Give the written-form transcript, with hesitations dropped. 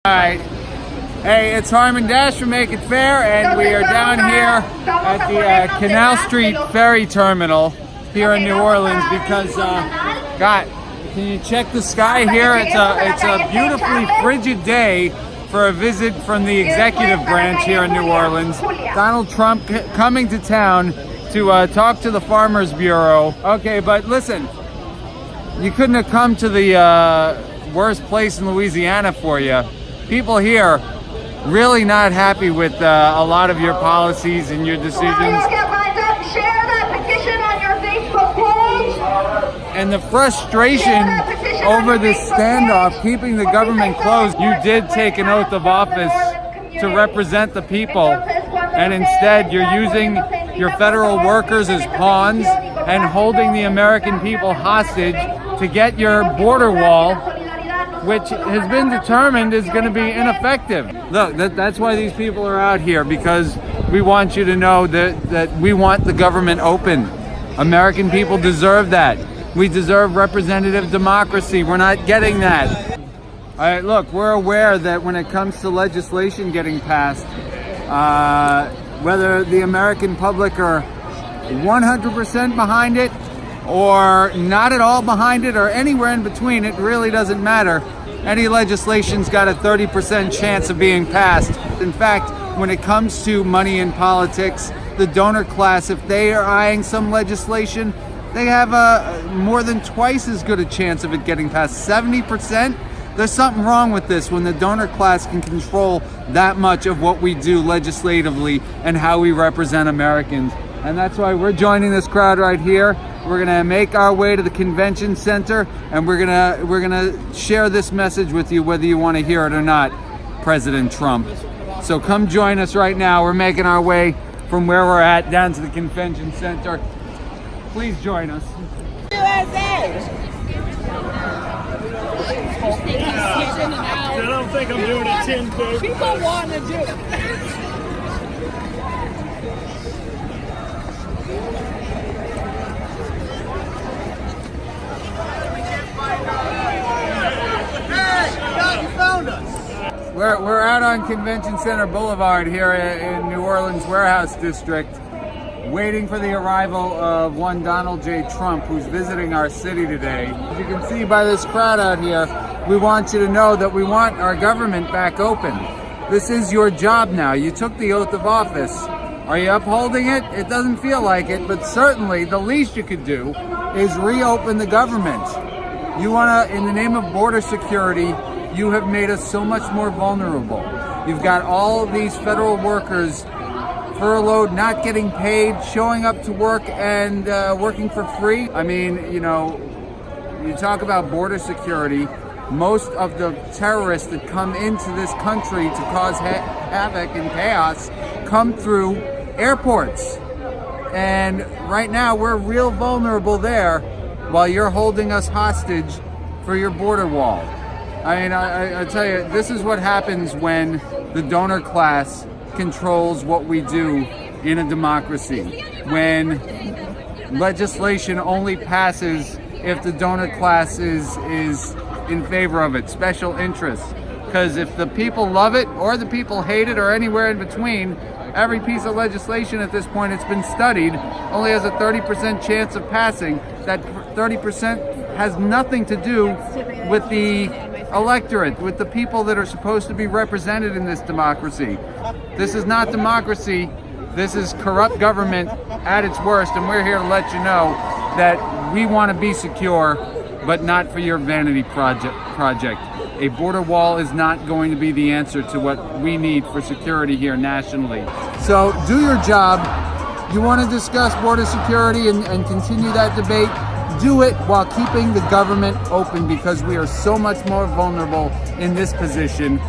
Alright. Hey, it's Harmon Dash from Make It Fair, and we are down here at the Canal Street Ferry Terminal here in New Orleans because, God, can you check the sky here? It's a beautifully frigid day for a visit from the executive branch here in New Orleans. Donald Trump coming to town to talk to the Farmers Bureau. Okay, but listen, you couldn't have come to the worst place in Louisiana for you. People here really not happy with a lot of your policies and your decisions. Share that petition on your Facebook page. And the frustration over this standoff, keeping the government closed. You did take an oath of office to represent the people, and instead you're using your federal workers as pawns and holding the American people hostage to get your border wall, which has been determined is going to be ineffective. Look, that's why these people are out here, because we want you to know that we want the government open. American people deserve that. We deserve representative democracy. We're not getting that. All right, look, we're aware that when it comes to legislation getting passed, whether the American public are 100% behind it or not at all behind it or anywhere in between, it really doesn't matter. Any legislation's got a 30% chance of being passed. In fact, when it comes to money in politics, the donor class, if they are eyeing some legislation, they have a more than twice as good a chance of it getting passed. 70%? There's something wrong with this when the donor class can control that much of what we do legislatively and how we represent Americans. And that's why we're joining this crowd right here. We're gonna make our way to the convention center, and we're gonna share this message with you, whether you want to hear it or not, President Trump. So come join us right now. We're making our way from where we're at down to the convention center. Please join us. USA! I don't think I'm doing a 10 foot. People want to do it. We're out on Convention Center Boulevard here in New Orleans Warehouse District, waiting for the arrival of one Donald J. Trump, who's visiting our city today. As you can see by this crowd out here, we want you to know that we want our government back open. This is your job now. You took the oath of office. Are you upholding it? It doesn't feel like it, but certainly the least you could do is reopen the government. You want to, in the name of border security, you have made us so much more vulnerable. You've got all of these federal workers furloughed, not getting paid, showing up to work and working for free. I mean, you know, you talk about border security. Most of the terrorists that come into this country to cause havoc and chaos come through airports. And right now we're real vulnerable there while you're holding us hostage for your border wall. I mean, I tell you, this is what happens when the donor class controls what we do in a democracy. When legislation only passes if the donor class is in favor of it, special interests. Because if the people love it or the people hate it or anywhere in between, every piece of legislation at this point, it's been studied, only has a 30% chance of passing. That 30% has nothing to do with the electorate, with the people that are supposed to be represented in this democracy. This is not democracy. This is corrupt government at its worst, and we're here to let you know that we want to be secure, but not for your vanity project. A border wall is not going to be the answer to what we need for security here nationally. So do your job. You want to discuss border security and continue that debate? Do it while keeping the government open, because we are so much more vulnerable in this position.